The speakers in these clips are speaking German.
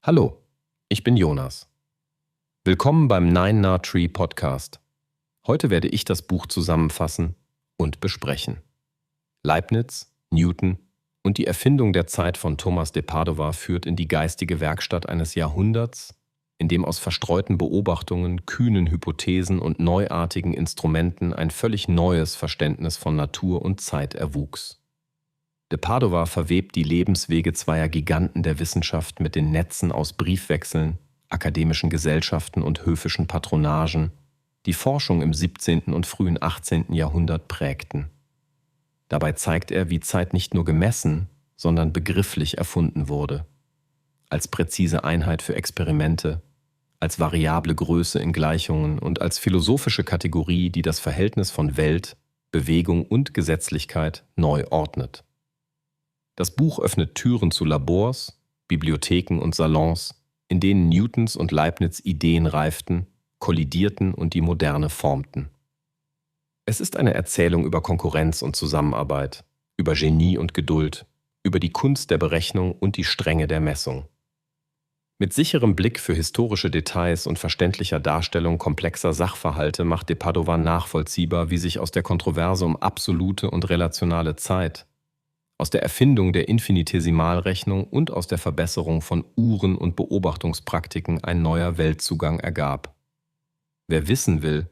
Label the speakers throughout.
Speaker 1: Hallo, ich bin Jonas. Willkommen beim Nine Na Tree Podcast. Heute werde ich das Buch zusammenfassen und besprechen. Leibniz, Newton und die Erfindung der Zeit von Thomas de Padova führt in die geistige Werkstatt eines Jahrhunderts, in dem aus verstreuten Beobachtungen, kühnen Hypothesen und neuartigen Instrumenten ein völlig neues Verständnis von Natur und Zeit erwuchs. De Padova verwebt die Lebenswege zweier Giganten der Wissenschaft mit den Netzen aus Briefwechseln, akademischen Gesellschaften und höfischen Patronagen, die Forschung im 17. und frühen 18. Jahrhundert prägten. Dabei zeigt er, wie Zeit nicht nur gemessen, sondern begrifflich erfunden wurde. Als präzise Einheit für Experimente, als variable Größe in Gleichungen und als philosophische Kategorie, die das Verhältnis von Welt, Bewegung und Gesetzlichkeit neu ordnet. Das Buch öffnet Türen zu Labors, Bibliotheken und Salons, in denen Newtons und Leibniz Ideen reiften, kollidierten und die Moderne formten. Es ist eine Erzählung über Konkurrenz und Zusammenarbeit, über Genie und Geduld, über die Kunst der Berechnung und die Strenge der Messung. Mit sicherem Blick für historische Details und verständlicher Darstellung komplexer Sachverhalte macht de Padova nachvollziehbar, wie sich aus der Kontroverse um absolute und relationale Zeit, aus der Erfindung der Infinitesimalrechnung und aus der Verbesserung von Uhren und Beobachtungspraktiken ein neuer Weltzugang ergab. Wer wissen will,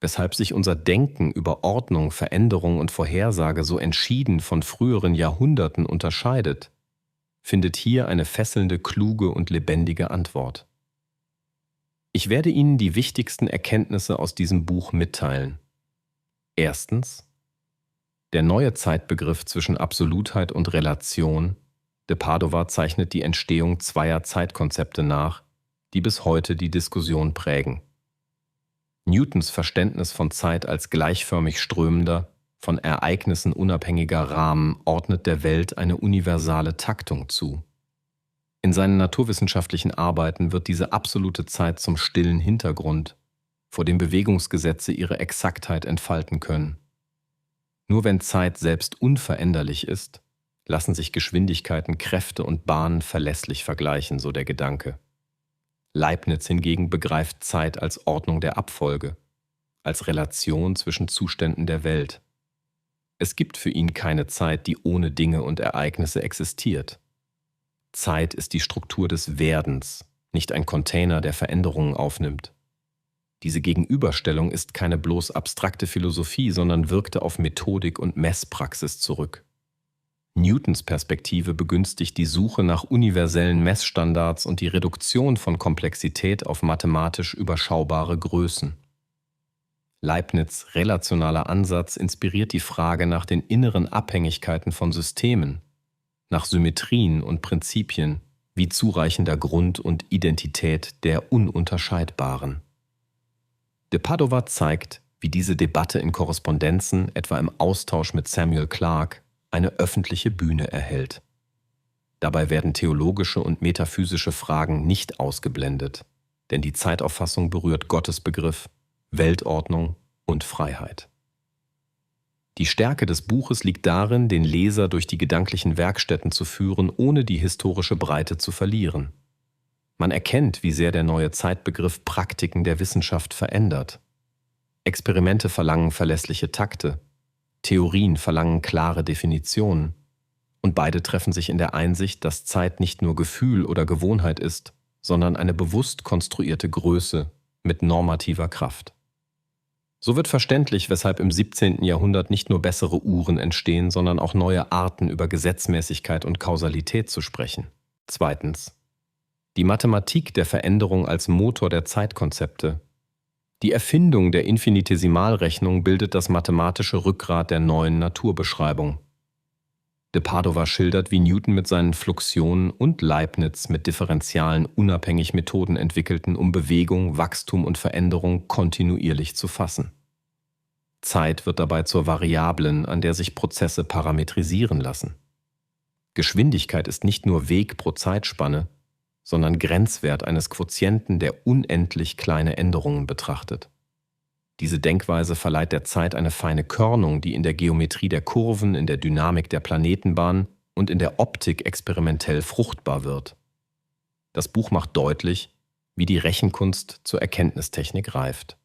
Speaker 1: weshalb sich unser Denken über Ordnung, Veränderung und Vorhersage so entschieden von früheren Jahrhunderten unterscheidet, findet hier eine fesselnde, kluge und lebendige Antwort. Ich werde Ihnen die wichtigsten Erkenntnisse aus diesem Buch mitteilen. Erstens: Der neue Zeitbegriff zwischen Absolutheit und Relation. De Padova zeichnet die Entstehung zweier Zeitkonzepte nach, die bis heute die Diskussion prägen. Newtons Verständnis von Zeit als gleichförmig strömender, von Ereignissen unabhängiger Rahmen ordnet der Welt eine universale Taktung zu. In seinen naturwissenschaftlichen Arbeiten wird diese absolute Zeit zum stillen Hintergrund, vor dem Bewegungsgesetze ihre Exaktheit entfalten können. Nur wenn Zeit selbst unveränderlich ist, lassen sich Geschwindigkeiten, Kräfte und Bahnen verlässlich vergleichen, so der Gedanke. Leibniz hingegen begreift Zeit als Ordnung der Abfolge, als Relation zwischen Zuständen der Welt. Es gibt für ihn keine Zeit, die ohne Dinge und Ereignisse existiert. Zeit ist die Struktur des Werdens, nicht ein Container, der Veränderungen aufnimmt. Diese Gegenüberstellung ist keine bloß abstrakte Philosophie, sondern wirkte auf Methodik und Messpraxis zurück. Newtons Perspektive begünstigt die Suche nach universellen Messstandards und die Reduktion von Komplexität auf mathematisch überschaubare Größen. Leibniz' relationaler Ansatz inspiriert die Frage nach den inneren Abhängigkeiten von Systemen, nach Symmetrien und Prinzipien wie zureichender Grund und Identität der Ununterscheidbaren. De Padova zeigt, wie diese Debatte in Korrespondenzen, etwa im Austausch mit Samuel Clarke, eine öffentliche Bühne erhält. Dabei werden theologische und metaphysische Fragen nicht ausgeblendet, denn die Zeitauffassung berührt Gottesbegriff, Weltordnung und Freiheit. Die Stärke des Buches liegt darin, den Leser durch die gedanklichen Werkstätten zu führen, ohne die historische Breite zu verlieren. Man erkennt, wie sehr der neue Zeitbegriff Praktiken der Wissenschaft verändert. Experimente verlangen verlässliche Takte, Theorien verlangen klare Definitionen, und beide treffen sich in der Einsicht, dass Zeit nicht nur Gefühl oder Gewohnheit ist, sondern eine bewusst konstruierte Größe mit normativer Kraft. So wird verständlich, weshalb im 17. Jahrhundert nicht nur bessere Uhren entstehen, sondern auch neue Arten, über Gesetzmäßigkeit und Kausalität zu sprechen. Zweitens: Die Mathematik der Veränderung als Motor der Zeitkonzepte. Die Erfindung der Infinitesimalrechnung bildet das mathematische Rückgrat der neuen Naturbeschreibung. De Padova schildert, wie Newton mit seinen Fluxionen und Leibniz mit Differentialen unabhängig Methoden entwickelten, um Bewegung, Wachstum und Veränderung kontinuierlich zu fassen. Zeit wird dabei zur Variablen, an der sich Prozesse parametrisieren lassen. Geschwindigkeit ist nicht nur Weg pro Zeitspanne, sondern Grenzwert eines Quotienten, der unendlich kleine Änderungen betrachtet. Diese Denkweise verleiht der Zeit eine feine Körnung, die in der Geometrie der Kurven, in der Dynamik der Planetenbahn und in der Optik experimentell fruchtbar wird. Das Buch macht deutlich, wie die Rechenkunst zur Erkenntnistechnik reift.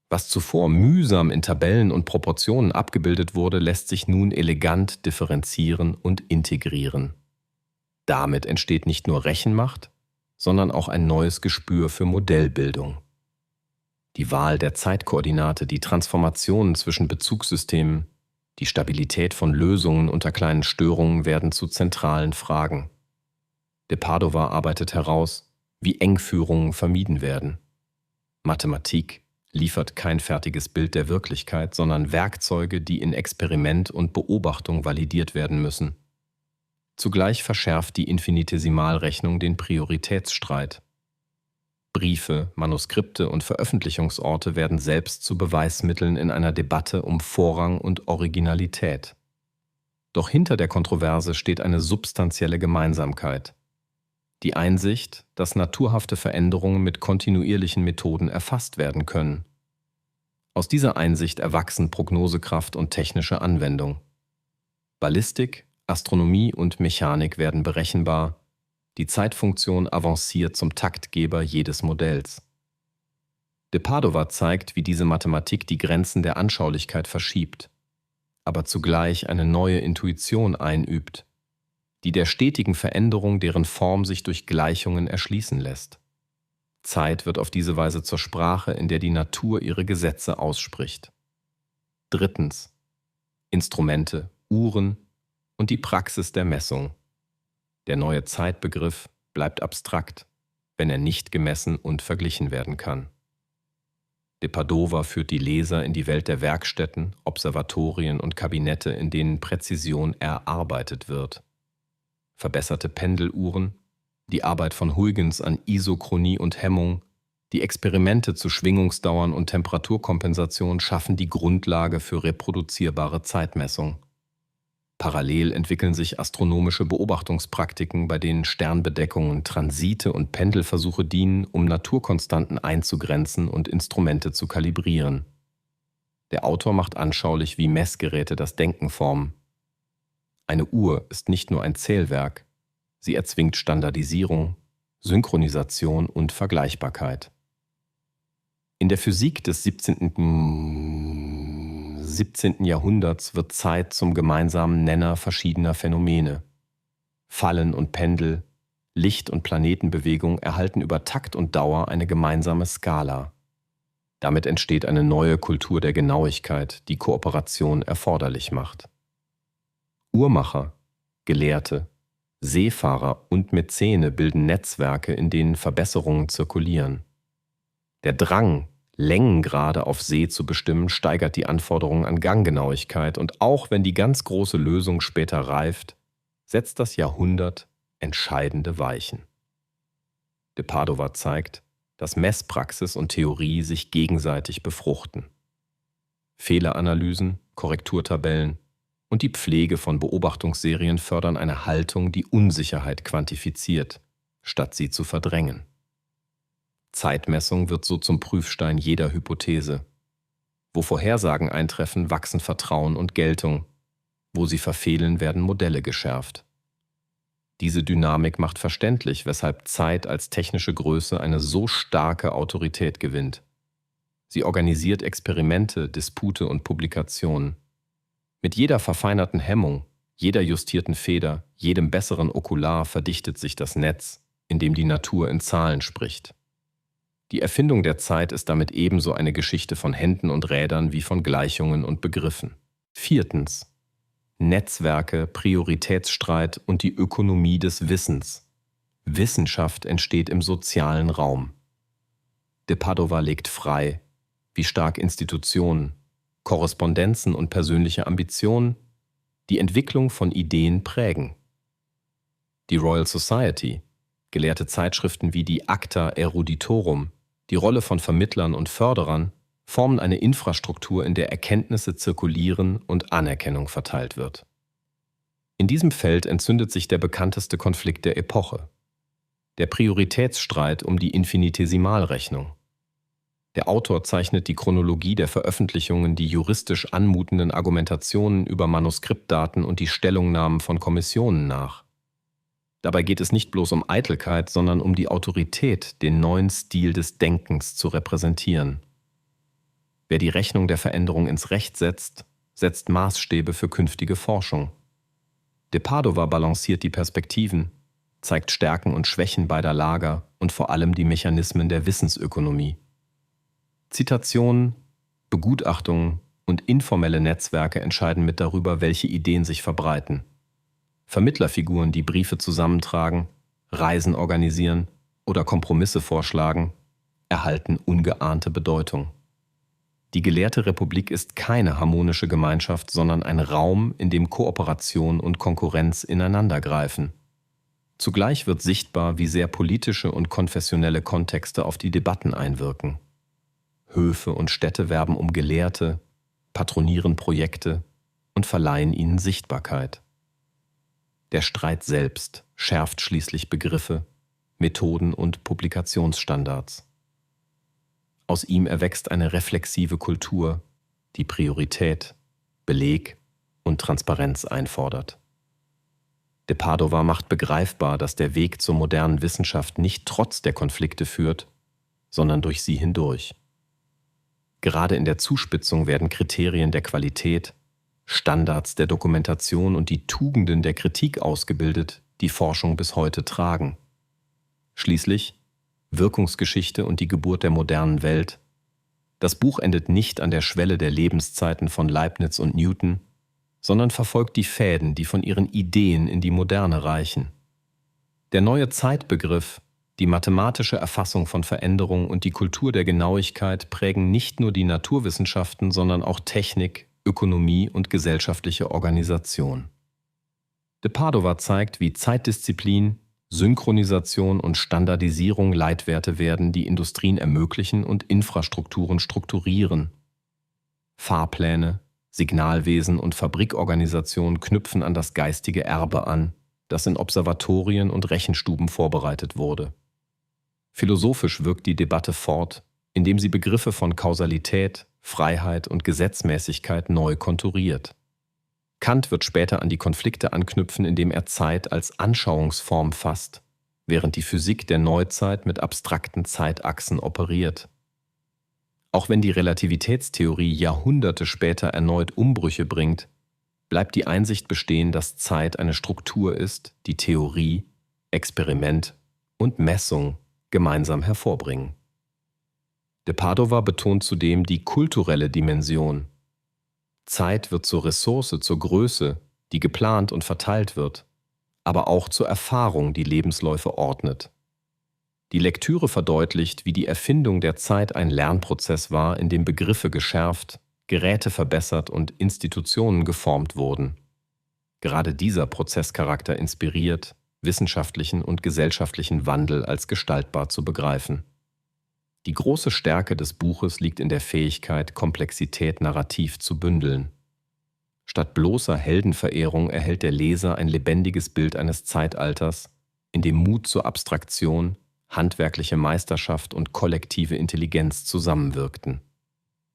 Speaker 1: Was zuvor mühsam in Tabellen und Proportionen abgebildet wurde, lässt sich nun elegant differenzieren und integrieren. Damit entsteht nicht nur Rechenmacht, sondern auch ein neues Gespür für Modellbildung. Die Wahl der Zeitkoordinate, die Transformationen zwischen Bezugssystemen, die Stabilität von Lösungen unter kleinen Störungen werden zu zentralen Fragen. De Padova arbeitet heraus, wie Engführungen vermieden werden. Mathematik liefert kein fertiges Bild der Wirklichkeit, sondern Werkzeuge, die in Experiment und Beobachtung validiert werden müssen. Zugleich verschärft die Infinitesimalrechnung den Prioritätsstreit. Briefe, Manuskripte und Veröffentlichungsorte werden selbst zu Beweismitteln in einer Debatte um Vorrang und Originalität. Doch hinter der Kontroverse steht eine substanzielle Gemeinsamkeit. Die Einsicht, dass naturhafte Veränderungen mit kontinuierlichen Methoden erfasst werden können. Aus dieser Einsicht erwachsen Prognosekraft und technische Anwendung. Ballistik, Astronomie und Mechanik werden berechenbar, die Zeitfunktion avanciert zum Taktgeber jedes Modells. De Padova zeigt, wie diese Mathematik die Grenzen der Anschaulichkeit verschiebt, aber zugleich eine neue Intuition einübt, die der stetigen Veränderung deren Form sich durch Gleichungen erschließen lässt. Zeit wird auf diese Weise zur Sprache, in der die Natur ihre Gesetze ausspricht. Drittens. Instrumente, Uhren und die Praxis der Messung. Der neue Zeitbegriff bleibt abstrakt, wenn er nicht gemessen und verglichen werden kann. De Padova führt die Leser in die Welt der Werkstätten, Observatorien und Kabinette, in denen Präzision erarbeitet wird. Verbesserte Pendeluhren, die Arbeit von Huygens an Isochronie und Hemmung, die Experimente zu Schwingungsdauern und Temperaturkompensation schaffen die Grundlage für reproduzierbare Zeitmessung. Parallel entwickeln sich astronomische Beobachtungspraktiken, bei denen Sternbedeckungen, Transite und Pendelversuche dienen, um Naturkonstanten einzugrenzen und Instrumente zu kalibrieren. Der Autor macht anschaulich, wie Messgeräte das Denken formen. Eine Uhr ist nicht nur ein Zählwerk, sie erzwingt Standardisierung, Synchronisation und Vergleichbarkeit. In der Physik des 17. Jahrhunderts wird Zeit zum gemeinsamen Nenner verschiedener Phänomene. Fallen und Pendel, Licht- und Planetenbewegung erhalten über Takt und Dauer eine gemeinsame Skala. Damit entsteht eine neue Kultur der Genauigkeit, die Kooperation erforderlich macht. Uhrmacher, Gelehrte, Seefahrer und Mäzene bilden Netzwerke, in denen Verbesserungen zirkulieren. Der Drang, Längengrade auf See zu bestimmen, steigert die Anforderungen an Ganggenauigkeit, und auch wenn die ganz große Lösung später reift, setzt das Jahrhundert entscheidende Weichen. De Padova zeigt, dass Messpraxis und Theorie sich gegenseitig befruchten. Fehleranalysen, Korrekturtabellen und die Pflege von Beobachtungsserien fördern eine Haltung, die Unsicherheit quantifiziert, statt sie zu verdrängen. Zeitmessung wird so zum Prüfstein jeder Hypothese. Wo Vorhersagen eintreffen, wachsen Vertrauen und Geltung. Wo sie verfehlen, werden Modelle geschärft. Diese Dynamik macht verständlich, weshalb Zeit als technische Größe eine so starke Autorität gewinnt. Sie organisiert Experimente, Dispute und Publikationen. Mit jeder verfeinerten Hemmung, jeder justierten Feder, jedem besseren Okular verdichtet sich das Netz, in dem die Natur in Zahlen spricht. Die Erfindung der Zeit ist damit ebenso eine Geschichte von Händen und Rädern wie von Gleichungen und Begriffen. Viertens. Netzwerke, Prioritätsstreit und die Ökonomie des Wissens. Wissenschaft entsteht im sozialen Raum. De Padova legt frei, wie stark Institutionen, Korrespondenzen und persönliche Ambitionen die Entwicklung von Ideen prägen. Die Royal Society, gelehrte Zeitschriften wie die Acta Eruditorum, die Rolle von Vermittlern und Förderern formen eine Infrastruktur, in der Erkenntnisse zirkulieren und Anerkennung verteilt wird. In diesem Feld entzündet sich der bekannteste Konflikt der Epoche: der Prioritätsstreit um die Infinitesimalrechnung. Der Autor zeichnet die Chronologie der Veröffentlichungen, die juristisch anmutenden Argumentationen über Manuskriptdaten und die Stellungnahmen von Kommissionen nach. Dabei geht es nicht bloß um Eitelkeit, sondern um die Autorität, den neuen Stil des Denkens zu repräsentieren. Wer die Rechnung der Veränderung ins Recht setzt, setzt Maßstäbe für künftige Forschung. De Padova balanciert die Perspektiven, zeigt Stärken und Schwächen beider Lager und vor allem die Mechanismen der Wissensökonomie. Zitationen, Begutachtungen und informelle Netzwerke entscheiden mit darüber, welche Ideen sich verbreiten. Vermittlerfiguren, die Briefe zusammentragen, Reisen organisieren oder Kompromisse vorschlagen, erhalten ungeahnte Bedeutung. Die gelehrte Republik ist keine harmonische Gemeinschaft, sondern ein Raum, in dem Kooperation und Konkurrenz ineinandergreifen. Zugleich wird sichtbar, wie sehr politische und konfessionelle Kontexte auf die Debatten einwirken. Höfe und Städte werben um Gelehrte, patronieren Projekte und verleihen ihnen Sichtbarkeit. Der Streit selbst schärft schließlich Begriffe, Methoden und Publikationsstandards. Aus ihm erwächst eine reflexive Kultur, die Priorität, Beleg und Transparenz einfordert. De Padova macht begreifbar, dass der Weg zur modernen Wissenschaft nicht trotz der Konflikte führt, sondern durch sie hindurch. Gerade in der Zuspitzung werden Kriterien der Qualität, Standards der Dokumentation und die Tugenden der Kritik ausgebildet, die Forschung bis heute tragen. Schließlich Wirkungsgeschichte und die Geburt der modernen Welt. Das Buch endet nicht an der Schwelle der Lebenszeiten von Leibniz und Newton, sondern verfolgt die Fäden, die von ihren Ideen in die Moderne reichen. Der neue Zeitbegriff, die mathematische Erfassung von Veränderung und die Kultur der Genauigkeit prägen nicht nur die Naturwissenschaften, sondern auch Technik, Ökonomie und gesellschaftliche Organisation. De Padova zeigt, wie Zeitdisziplin, Synchronisation und Standardisierung Leitwerte werden, die Industrien ermöglichen und Infrastrukturen strukturieren. Fahrpläne, Signalwesen und Fabrikorganisationen knüpfen an das geistige Erbe an, das in Observatorien und Rechenstuben vorbereitet wurde. Philosophisch wirkt die Debatte fort, indem sie Begriffe von Kausalität, Freiheit und Gesetzmäßigkeit neu konturiert. Kant wird später an die Konflikte anknüpfen, indem er Zeit als Anschauungsform fasst, während die Physik der Neuzeit mit abstrakten Zeitachsen operiert. Auch wenn die Relativitätstheorie Jahrhunderte später erneut Umbrüche bringt, bleibt die Einsicht bestehen, dass Zeit eine Struktur ist, die Theorie, Experiment und Messung gemeinsam hervorbringen. De Padova betont zudem die kulturelle Dimension. Zeit wird zur Ressource, zur Größe, die geplant und verteilt wird, aber auch zur Erfahrung, die Lebensläufe ordnet. Die Lektüre verdeutlicht, wie die Erfindung der Zeit ein Lernprozess war, in dem Begriffe geschärft, Geräte verbessert und Institutionen geformt wurden. Gerade dieser Prozesscharakter inspiriert, wissenschaftlichen und gesellschaftlichen Wandel als gestaltbar zu begreifen. Die große Stärke des Buches liegt in der Fähigkeit, Komplexität narrativ zu bündeln. Statt bloßer Heldenverehrung erhält der Leser ein lebendiges Bild eines Zeitalters, in dem Mut zur Abstraktion, handwerkliche Meisterschaft und kollektive Intelligenz zusammenwirkten.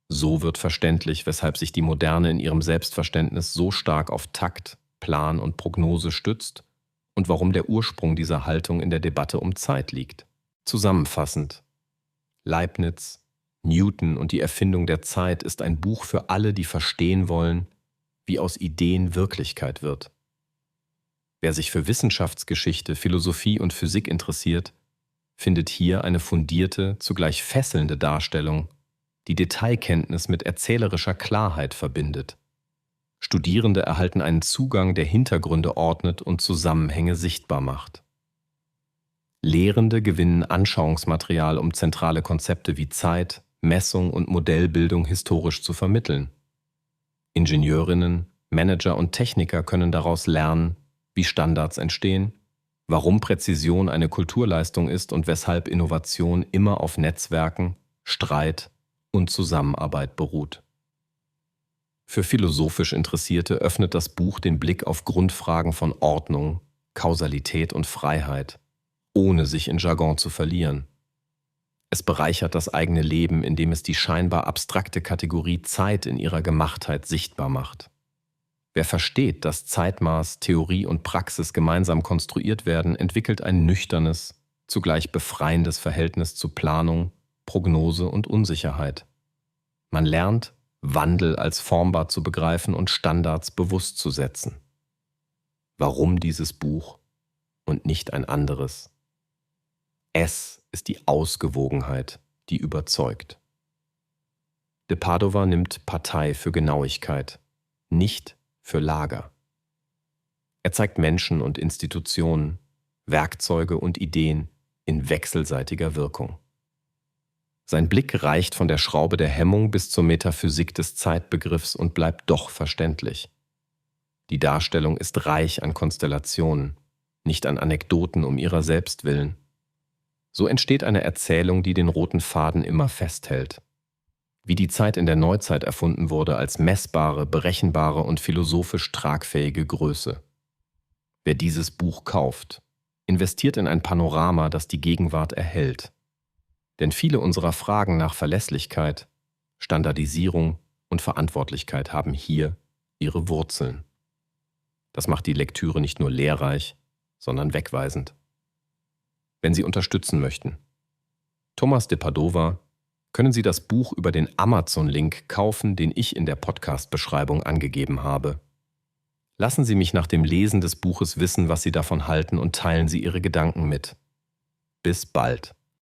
Speaker 1: So wird verständlich, weshalb sich die Moderne in ihrem Selbstverständnis so stark auf Takt, Plan und Prognose stützt und warum der Ursprung dieser Haltung in der Debatte um Zeit liegt. Zusammenfassend: Leibniz, Newton und die Erfindung der Zeit ist ein Buch für alle, die verstehen wollen, wie aus Ideen Wirklichkeit wird. Wer sich für Wissenschaftsgeschichte, Philosophie und Physik interessiert, findet hier eine fundierte, zugleich fesselnde Darstellung, die Detailkenntnis mit erzählerischer Klarheit verbindet. Studierende erhalten einen Zugang, der Hintergründe ordnet und Zusammenhänge sichtbar macht. Lehrende gewinnen Anschauungsmaterial, um zentrale Konzepte wie Zeit, Messung und Modellbildung historisch zu vermitteln. Ingenieurinnen, Manager und Techniker können daraus lernen, wie Standards entstehen, warum Präzision eine Kulturleistung ist und weshalb Innovation immer auf Netzwerken, Streit und Zusammenarbeit beruht. Für philosophisch Interessierte öffnet das Buch den Blick auf Grundfragen von Ordnung, Kausalität und Freiheit, ohne sich in Jargon zu verlieren. Es bereichert das eigene Leben, indem es die scheinbar abstrakte Kategorie Zeit in ihrer Gemachtheit sichtbar macht. Wer versteht, dass Zeitmaß, Theorie und Praxis gemeinsam konstruiert werden, entwickelt ein nüchternes, zugleich befreiendes Verhältnis zu Planung, Prognose und Unsicherheit. Man lernt, Wandel als formbar zu begreifen und Standards bewusst zu setzen. Warum dieses Buch und nicht ein anderes? Es ist die Ausgewogenheit, die überzeugt. De Padova nimmt Partei für Genauigkeit, nicht für Lager. Er zeigt Menschen und Institutionen, Werkzeuge und Ideen in wechselseitiger Wirkung. Sein Blick reicht von der Schraube der Hemmung bis zur Metaphysik des Zeitbegriffs und bleibt doch verständlich. Die Darstellung ist reich an Konstellationen, nicht an Anekdoten um ihrer selbst willen. So entsteht eine Erzählung, die den roten Faden immer festhält. Wie die Zeit in der Neuzeit erfunden wurde als messbare, berechenbare und philosophisch tragfähige Größe. Wer dieses Buch kauft, investiert in ein Panorama, das die Gegenwart erhält. Denn viele unserer Fragen nach Verlässlichkeit, Standardisierung und Verantwortlichkeit haben hier ihre Wurzeln. Das macht die Lektüre nicht nur lehrreich, sondern wegweisend. Wenn Sie unterstützen möchten, Thomas de Padova, können Sie das Buch über den Amazon-Link kaufen, den ich in der Podcast-Beschreibung angegeben habe. Lassen Sie mich nach dem Lesen des Buches wissen, was Sie davon halten und teilen Sie Ihre Gedanken mit. Bis bald.